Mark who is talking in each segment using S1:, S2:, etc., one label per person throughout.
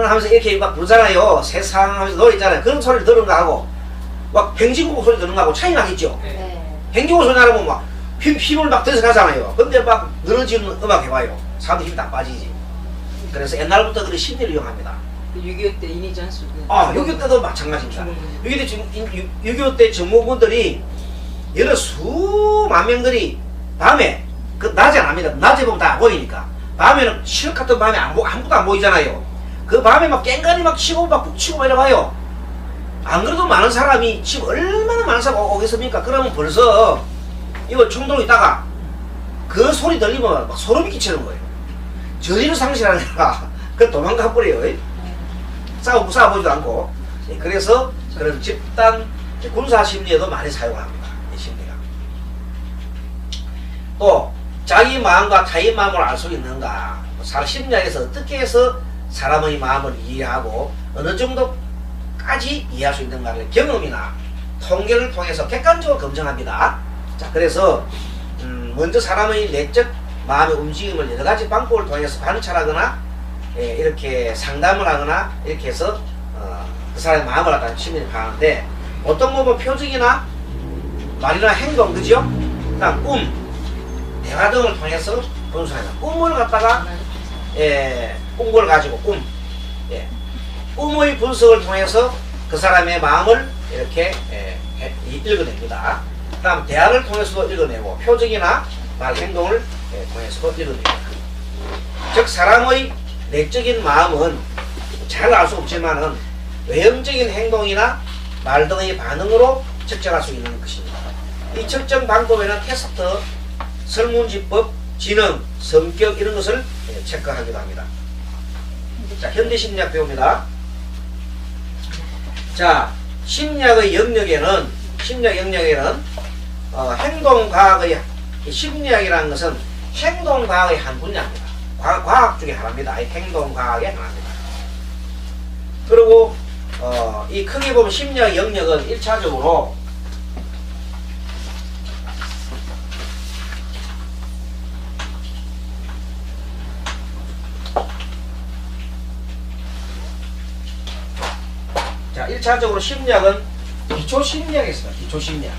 S1: 하면서 이렇게 막 부르잖아요. 세상 하면서 노래 있잖아요. 그런 소리를 들은 거하고 막 뱅지국 소리 들은 거하고 차이 나겠죠.
S2: 네.
S1: 뱅지국 소리 나면 막 힘을 막 들여서 가잖아요. 근데 막 늘어지는 음악 해봐요. 사람들 힘이 다 빠지지. 그래서 옛날부터 그런 심리를 이용합니다.
S2: 6.25 때 이니전스.
S1: 6.25 때도 마찬가지입니다. 6.25 때 정모군들이 여러 수만 명들이 밤에, 그 낮에 안 합니다. 낮에 보면 다 안 보이니까. 밤에는 시력 같은 밤에 아무것도 안 보이잖아요. 그 밤에 막 깽가리 막 치고 막 북치고 막 이래봐요. 안 그래도 많은 사람이 지금 얼마나 많은 사람이 오겠습니까? 그러면 벌써 이거 총동이 있다가 그 소리 들리면 막 소름이 끼치는 거예요. 저지는 상실 아니라 그 도망가 버려요. 싸워보지도 않고. 그래서 그런 집단 군사 심리에도 많이 사용합니다. 이 심리가. 또 자기 마음과 타인 마음을 알 수 있는가. 심리학에서 어떻게 해서 사람의 마음을 이해하고 어느 정도까지 이해할 수 있는가를 경험이나 통계를 통해서 객관적으로 검증합니다. 자, 그래서 먼저 사람의 내적 마음의 움직임을 여러 가지 방법을 통해서 관찰하거나 이렇게 상담을 하거나 이렇게 해서 그 사람의 마음을 갖다 심리를 파는데, 어떤 거 보면 표정이나 말이나 행동, 그죠? 그다음 꿈, 대화 등을 통해서 분석합니다. 꿈을 갖다가 꿈을 가지고 꿈의 분석을 통해서 그 사람의 마음을 이렇게 읽어냅니다. 그 다음 대화를 통해서도 읽어내고 표정이나 말, 행동을 통해서도 읽어냅니다. 즉 사람의 내적인 마음은 잘 알 수 없지만은 외형적인 행동이나 말 등의 반응으로 측정할 수 있는 것입니다. 이 측정 방법에는 테스트, 설문지법, 지능, 성격 이런 것을 체크하기도 합니다. 자, 현대심리학 배웁니다. 자, 심리학의 영역에는 행동과학의 심리학이라는 것은 행동과학의 한 분야입니다. 과학 중에 하나입니다. 행동과학의 하나입니다. 그리고 이 크게 보면 심리학 영역은 1차적으로 자, 1차적으로 심리학은 기초심리학이 있습니다. 기초심리학.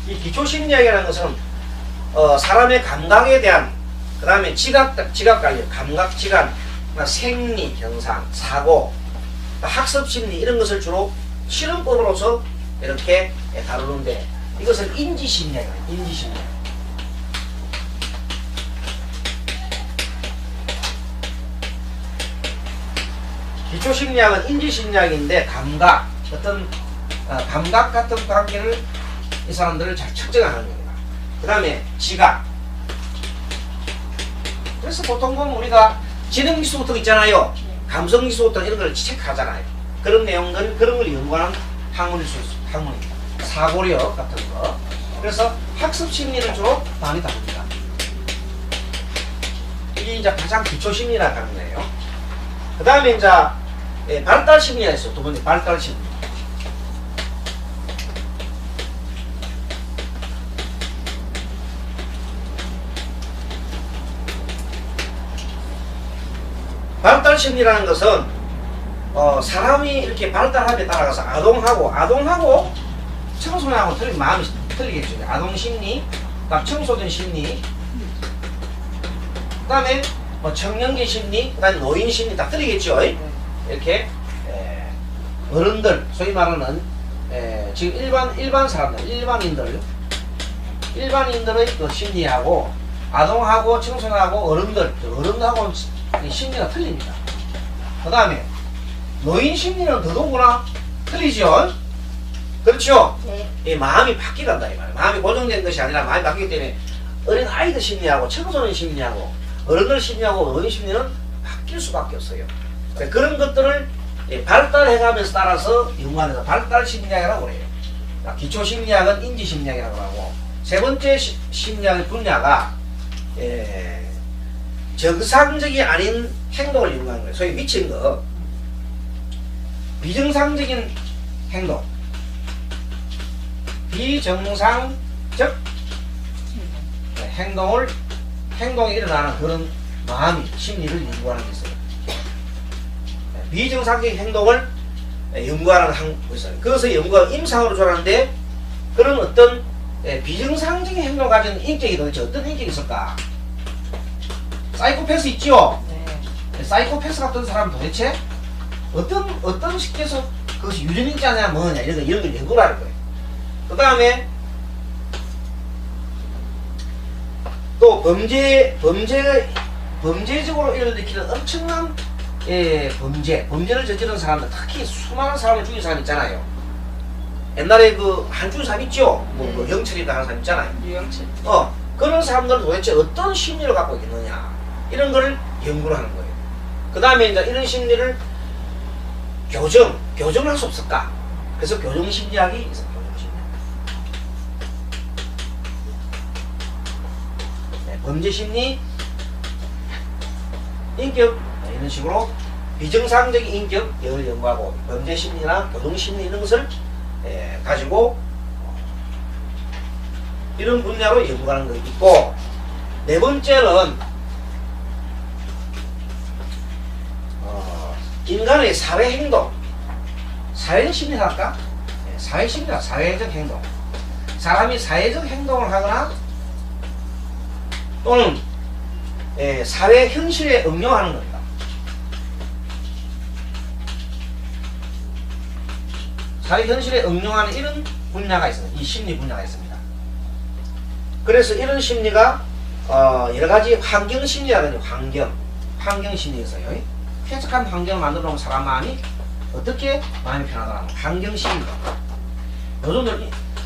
S1: 이 기초심리학이라는 것은 사람의 감각에 대한, 그 다음에 지각관리, 감각질환, 생리 현상, 사고, 학습심리 이런 것을 주로 실험법으로서 이렇게 다루는데, 이것은 인지심리학이에요. 인지심리학. 기초심리학은 인지심리학인데 어떤 감각 같은 관계를 이 사람들을 잘 측정하는 겁니다. 그 다음에 지각. 그래서 보통 보면 우리가 지능지수 같은 거 있잖아요. 감성지수 같은 이런 걸 체크하잖아요. 그런 내용들, 그런 걸 연구하는 학문입니다. 사고력 같은 거. 그래서 학습심리를 주로 많이 다룹니다. 이게 이제 가장 기초심리라고 하는 거예요. 그 다음에 이제 발달심리가 있어요. 두 번째 발달심리. 발달심리라는 것은 사람이 이렇게 발달함에 따라가서 아동하고 청소년하고 틀린 마음이 틀리겠죠. 아동심리, 청소년 심리, 그 다음에 청년기 심리, 그 다음에 노인 심리 다 틀리겠죠. 이렇게 어른들, 소위 말하는 지금 일반 사람들, 일반인들의 그 심리하고 아동하고 청소년하고 어른들하고 심리가 틀립니다. 그 다음에 노인 심리는 더더구나 틀리죠. 그렇죠?
S2: 네.
S1: 이 마음이 바뀌란다 이 말이에요. 마음이 고정된 것이 아니라 마음이 바뀌기 때문에 어린 아이들 심리하고 청소년 심리하고 어른들 심리하고 노인 심리는 바뀔 수밖에 없어요. 그런 것들을 발달해가면서 따라서 연구하면서 발달 심리학이라고 그래요. 기초 심리학은 인지 심리학이라고 하고, 세 번째 심리학의 분야가 정상적이 아닌 행동을 연구하는 거예요. 소위 미친 거, 비정상적인 행동, 비정상적 행동을 행동이 일어나는 그런 마음이 심리를 연구하는 게 있어요. 비정상적인 행동을 연구하는 한국이 있어요. 그것을 연구가 임상으로 조라는데 그런 어떤 비정상적인 행동을 가진 인격이 도대체 어떤 인격이 있을까? 사이코패스 있죠?
S2: 네.
S1: 사이코패스 같은 사람은 도대체 어떤 식에서 그것이 유전인자냐 뭐냐 이런 걸 연구를 하는 거예요. 그 다음에 또 범죄적으로 일으키는 엄청난 범죄를 저지르는 사람들, 특히 수많은 사람을 죽인 사람 있잖아요. 옛날에 그 한 죽인 사람 있죠? 뭐 영철이다 하는 사람 있잖아요.
S2: 유영철.
S1: 그런 사람들은 도대체 어떤 심리를 갖고 있느냐 이런 걸 연구를 하는 거예요. 그 다음에 이제 이런 심리를 교정을 할 수 없을까? 그래서 교정심리학이 있어요. 교정심리학. 범죄심리, 인격 이런 식으로 비정상적인 인격을 연구하고 범죄심리나 교정심리 이런 것을 가지고 이런 분야로 연구하는 거 있고, 네 번째는 인간의 사회행동, 사회적 심리학 할까? 사회심리학, 사회적 행동. 사람이 사회적 행동을 하거나 또는 사회 현실에 응용하는 겁니다. 사회 현실에 응용하는 이런 분야가 있습니다. 이 심리 분야가 있습니다. 그래서 이런 심리가 여러 가지 환경 심리라든지 환경 심리가 있어요. 쾌적한 환경을 만들어 놓은 사람 마음이 어떻게 마음이 편하더라. 환경 심리.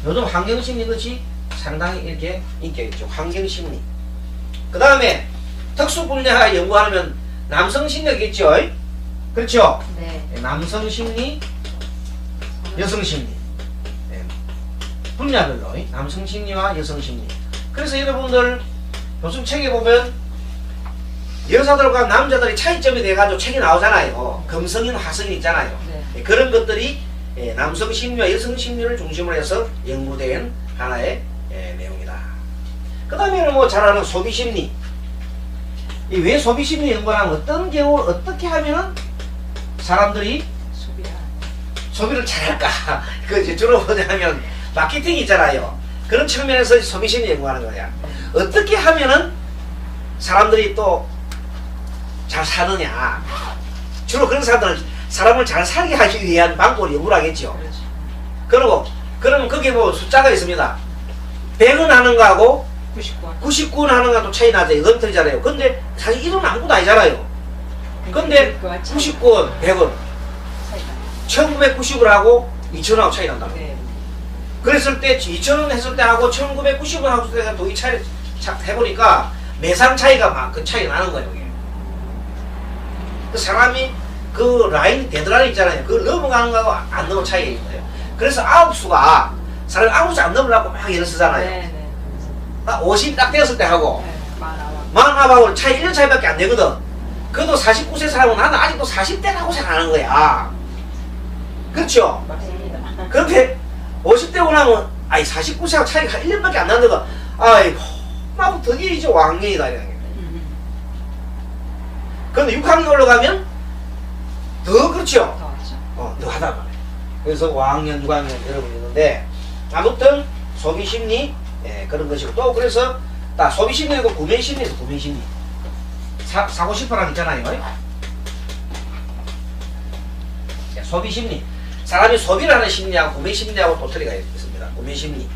S1: 요즘 환경 심리 것이 상당히 이렇게 인기가 있죠. 환경 심리. 그 다음에 특수 분야 연구하면 남성 심리겠죠. 그렇죠?
S2: 네.
S1: 남성 심리, 여성 심리. 분야별로 남성 심리와 여성 심리. 그래서 여러분들 요즘 책에 보면 여자들과 남자들이 차이점이 돼가지고 책이 나오잖아요. 금성인, 화성인 있잖아요.
S2: 네.
S1: 그런 것들이 남성 심리와 여성 심리를 중심으로 해서 연구된 하나의 내용이다. 그 다음에는 뭐 잘 아는 소비 심리. 왜 소비 심리 연구하면 어떤 경우 어떻게 하면은 사람들이 소비를 잘할까? 그 이제 주로 뭐냐면 마케팅이 있잖아요. 그런 측면에서 소비 심리 연구하는 거야. 어떻게 하면은 사람들이 또 잘 사느냐. 주로 그런 사람을 잘 살게 하기 위한 방법을 연구를 하겠죠. 그리고 그러면 거기에 뭐 숫자가 있습니다. 100원 하는 거하고 99원 하는 거하고 차이 나죠. 이건 틀리잖아요. 근데 사실 이런 아무것도 아니잖아요. 근데 99원, 100원 1990원하고 2000원하고 차이 난다.
S2: 네.
S1: 그랬을 때 2000원 했을 때하고 1990원 했을 때가 이 차이를 해보니까 매상 차이가 막 그 차이 나는 거예요. 이게. 그 사람이 그 라인 데드라인 있잖아요. 그걸 넘어가는 거하고 안 넘어 차이가 있는 거예요. 그래서 아홉수가 사람이 아홉수 안 넘으려고 막 일을 쓰잖아요.
S2: 네. 네.
S1: 딱 50 딱 되었을 때 하고
S2: 네.
S1: 만화하고 차이 1년 차이밖에 안 되거든. 그래도 49세 사람은 나는 아직도 40대라고 생각하는 거야. 그렇죠?
S2: 맞습니다.
S1: 그렇게 50대고 나면 아이 49세하고 차이가 1년밖에 안 나는데가 아이고 나도 드디어 이제 왕년이다 이런 게. 그런데 6학년 올라가면 더 그렇죠? 더 하다 말이에요. 그래서 5학년, 6학년 여러분 있는데 아무튼 소비심리 그런 것이고 또 그래서 소비심리고 구매심리에서 구매심리 사고 싶어라는 있잖아요. 소비심리 사람이 소비를 하는 심리하고 구매심리하고 또 틀리가 있습니다. 구매심리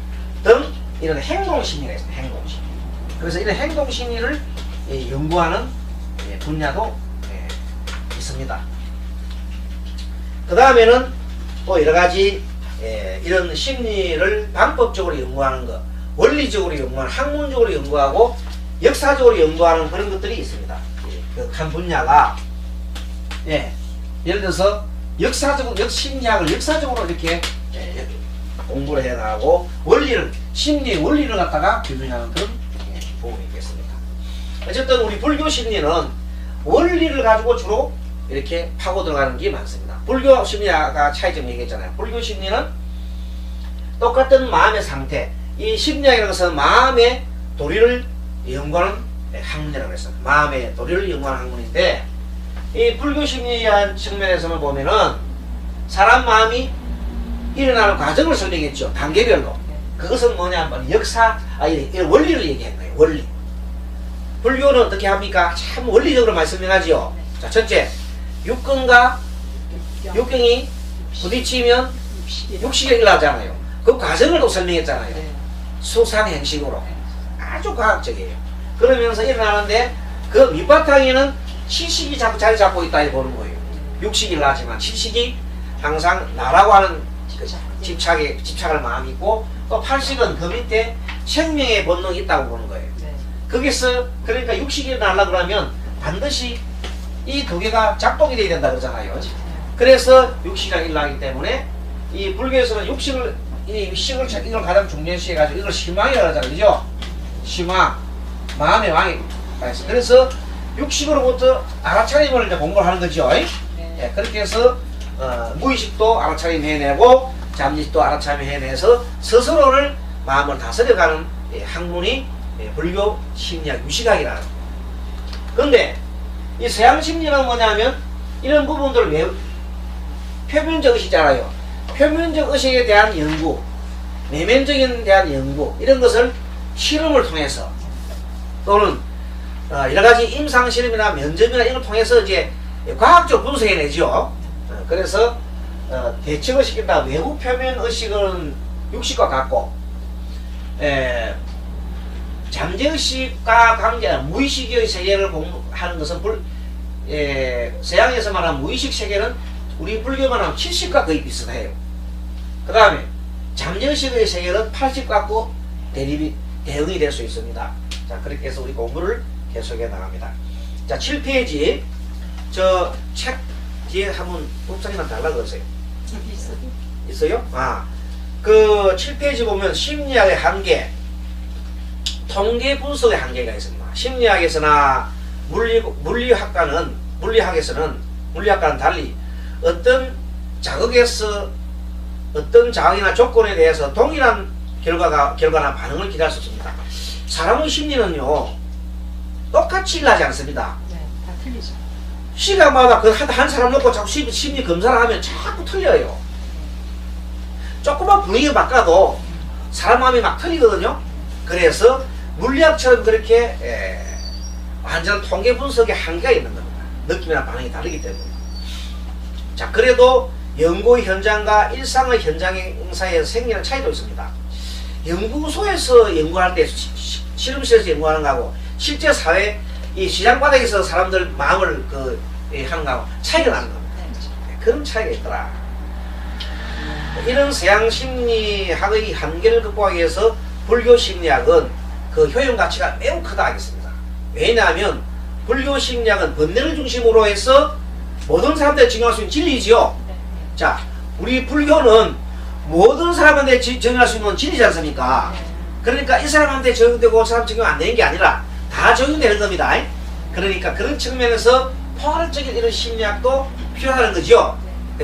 S1: 등 이런 행동심리가 있습니다. 행동심리. 그래서 이런 행동심리를 연구하는 분야도 있습니다. 그 다음에는 또 여러가지 이런 심리를 방법적으로 연구하는 것, 원리적으로 연구하는, 학문적으로 연구하고 역사적으로 연구하는 그런 것들이 있습니다. 그 한 분야가 예를 들어서 역사적으로 심리학을 역사적으로 이렇게 공부를 해나가고 심리 원리를 갖다가 규명하는 그런 부분이 있겠습니다. 어쨌든 우리 불교 심리는 원리를 가지고 주로 이렇게 파고 들어가는 게 많습니다. 불교 심리학과 차이점 얘기했잖아요. 불교 심리는 똑같은 마음의 상태, 이 심리학이라는 것은 마음의 도리를 연구하는 학문이라고 해서 마음의 도리를 연구하는 학문인데, 이 불교 심리학 측면에서는 보면은 사람 마음이 일어나는 과정을 설명했죠. 단계별로. 그것은 뭐냐면 역사, 이 원리를 얘기한 거예요. 원리. 불교는 어떻게 합니까? 참 원리적으로 설명하지요. 자, 첫째, 육근과 육경이 부딪히면 육식이 일어나잖아요. 그 과정을 또 설명했잖아요. 수상행식으로. 아주 과학적이에요. 그러면서 일어나는데 그 밑바탕에는 칠식이 자리 잡고 있다 이 보는 거예요. 육식이 일어나지만 칠식이 항상 나라고 하는 그 집착을 마음이 있고, 또 팔식은 그 밑에 생명의 본능이 있다고 보는 거예요. 거기서 그러니까 육식이 일어나려고 그러면 반드시 이 두 개가 작동이 돼야 된다 그러잖아요. 그래서 육식이 일어나기 때문에 이 불교에서는 육식을 이걸 가장 중요시 해가지고 이걸 심왕이라고 하잖아요. 그죠? 심왕, 마음의 왕이. 그래서 육식으로부터 알아차림을 이제 공부를 하는 거죠. 예, 그렇게 해서 무의식도 알아차림 해내고 잠식도 알아차림 해내서 스스로를 마음을 다스려가는 학문이 불교 심리학 유식학이라는 거예요. 그런데 이 서양 심리는 뭐냐면 이런 부분들을 왜 표면적 의식이잖아요. 표면적 의식에 대한 연구, 내면적인 대한 연구, 이런 것을 실험을 통해서 또는 여러가지 임상실험이나 면접이나 이런 걸 통해서 이제 과학적 분석해내죠. 그래서 대칭을 시킨다. 외부 표면 의식은 육식과 같고, 잠재의식과 관계한 무의식의 세계를 공부하는 것은 서양에서 말하는 무의식 세계는 우리 불교 말하는 칠식과 거의 비슷해요. 그 다음에 잠재의식의 세계는 팔식 같고 대응이 될 수 있습니다. 자, 그렇게 해서 우리 공부를 계속해 나갑니다. 자, 7페이지 저 책 뒤에 한번 목사님한테 달라 그러세요. 있어요? 그 7페이지 보면 심리학의 한계, 통계 분석의 한계가 있습니다. 심리학에서나 물리학에서는 달리 어떤 자극이나 조건에 대해서 동일한 결과나 반응을 기대할 수 있습니다. 사람의 심리는요, 똑같이 일하지 않습니다.
S2: 다 틀리죠.
S1: 시간마다 그 한 사람 놓고 자꾸 심리 검사를 하면 자꾸 틀려요. 조금만 분위기가 바꿔도 사람 마음이 막 틀리거든요. 그래서 물리학처럼 그렇게 완전 통계 분석의 한계가 있는 겁니다. 느낌이나 반응이 다르기 때문에. 자, 그래도 연구의 현장과 일상의 현장사이에서 생기는 차이도 있습니다. 연구소에서 연구할 때, 실험실에서 연구하는 거하고 실제 사회 이 시장 바닥에서 사람들 마음을 하는 거하고 차이가 나는 겁니다. 그런 차이가 있더라. 이런 서양 심리학의 한계를 극복하기 위해서 불교 심리학은 그 효용 가치가 매우 크다 하겠습니다. 왜냐하면 불교 심리학은 번뇌를 중심으로 해서 모든 사람들이 적용할 수 있는 진리지요. 자, 우리 불교는 모든 사람한테 적용할 수 있는 진리지 않습니까? 그러니까 이 사람한테 적용되고 그 사람 적용 안 되는 게 아니라 다 적용되는 겁니다. 그러니까 그런 측면에서 포괄적인 이런 심리학도 필요하다는 거죠.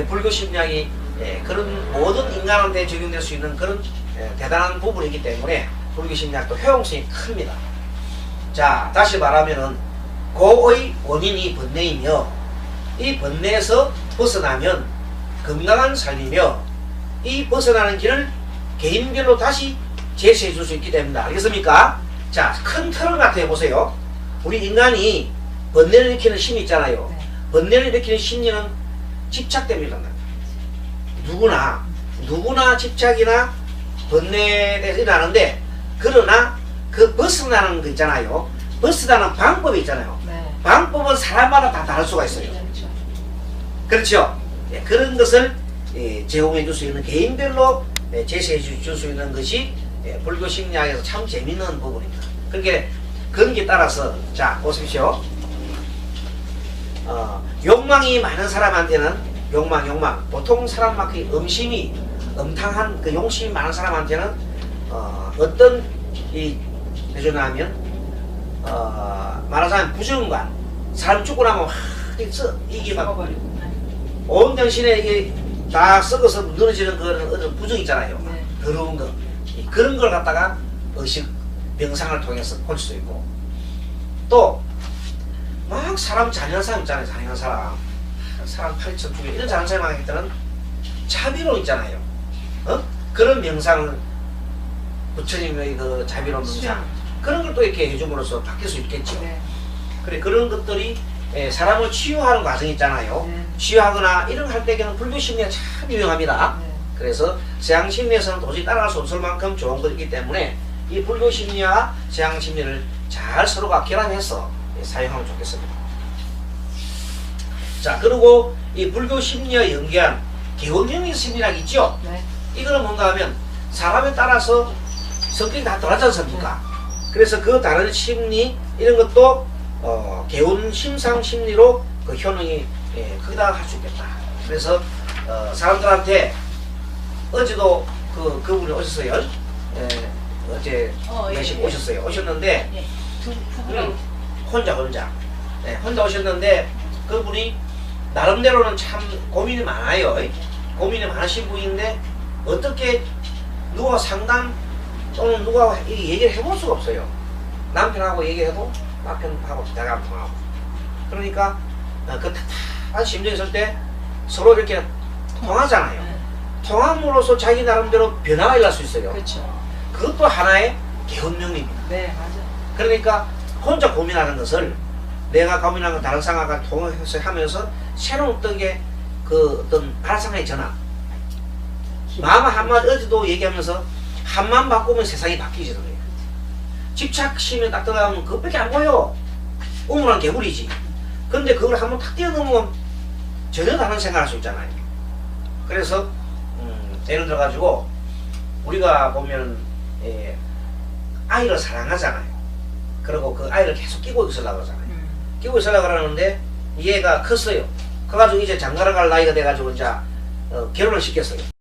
S1: 불교 심리학이 그런 모든 인간한테 적용될 수 있는 그런 대단한 부분이기 때문에 불교 심리학도 효용성이 큽니다. 자, 다시 말하면은 고의 원인이 번뇌이며 이 번뇌에서 벗어나면 건강한 삶이며 이 벗어나는 길을 개인별로 다시 제시해 줄 수 있기 때문이다. 알겠습니까? 자, 큰 틀을 갖다 해보세요. 우리 인간이 번뇌를 일으키는 심이 있잖아요. 번뇌를 일으키는 심리는 집착 때문에 일어납니다. 누구나 집착이나 번뇌에 대해서 일어나는데, 그러나 그 벗어나는 거 있잖아요. 벗어나는 방법이 있잖아요. 방법은 사람마다 다 다를 수가 있어요. 그렇죠? 그런 것을 제공해 줄 수 있는, 개인별로 제시해 줄 수 있는 것이 불교 심리학에서 참 재밌는 부분입니다. 그렇게 거기에 따라서, 자, 보십시오. 욕망이 많은 사람한테는 욕망. 보통 사람만큼 음탕한 그 용심이 많은 사람한테는 어떤 해주냐면 말하자면 부정관, 사람 죽고 나면 이게 막 온 정신에 이게 다 썩어서 무너지는 그런 어떤 부정 있잖아요. 더러운 거, 그런 걸 갖다가 의식 명상을 통해서 볼 수 있고, 또 막 사람 잔인한 사람 있잖아요. 잔인한 사람 파리쳐 죽여 이런 잔인한 사람 하기 때는 자비로 있잖아요. 그런 명상을 부처님의 그 자비로운 명상 그런 걸 또 이렇게 해줌으로써 바뀔 수 있겠죠.
S2: 네.
S1: 그래 그런 것들이 사람을 치유하는 과정이 있잖아요.
S2: 네.
S1: 치유하거나 이런 할 때에는 불교 심리가 참 유용합니다.
S2: 네.
S1: 그래서 서양 심리에서는 도저히 따라갈 수 없을 만큼 좋은 것이기 때문에 이 불교 심리와 서양 심리를 잘 서로가 결합해서 사용하면 좋겠습니다. 자, 그리고 이 불교 심리와 연계한 개원형의 심리학 있죠?
S2: 네.
S1: 이거는 뭔가 하면 사람에 따라서 성격이 다 다르지 않습니까? 그래서 그 다른 심리 이런 것도 개운 심상 심리로 그 효능이 크다 할 수 있겠다. 그래서 사람들한테 어제도 그분이 오셨어요. 어제 예식 오셨어요. 오셨는데
S2: 예. 부부랑
S1: 혼자 오셨는데 그분이 나름대로는 참 고민이 많아요. 고민이 많으신 분인데 어떻게 누가 상담 또는 누가 얘기를 해볼 수가 없어요. 남편하고 얘기해도 남편하고 대화가 안 통하고. 그러니까 그 답답한 심정이 있을 때 서로 이렇게 통하잖아요.
S2: 네.
S1: 통함으로써 자기 나름대로 변화가 일어날 수 있어요.
S2: 그렇죠.
S1: 그것도 하나의 개운명입니다.
S2: 네, 맞아.
S1: 그러니까 혼자 고민하는 것을 내가 고민하는 다른 상황과 통해서 하면서 새로운 어떤 게 그 어떤 발상의 전환. 마음 한마디 어제도 얘기하면서 한만 바꾸면 세상이 바뀌지는 거예요. 집착심에 딱 들어가면 그것밖에 안 보여. 우물한 개구리지. 근데 그걸 한번 탁 뛰어넘으면 전혀 다른 생각할 수 있잖아요. 그래서 예를 들어 가지고 우리가 보면 아이를 사랑하잖아요. 그리고 그 아이를 계속 끼고 있으려고 그러잖아요. 끼고 있으려고 그러는데 얘가 컸어요. 그래가지고 이제 장가를 갈 나이가 돼가지고 이제 결혼을 시켰어요.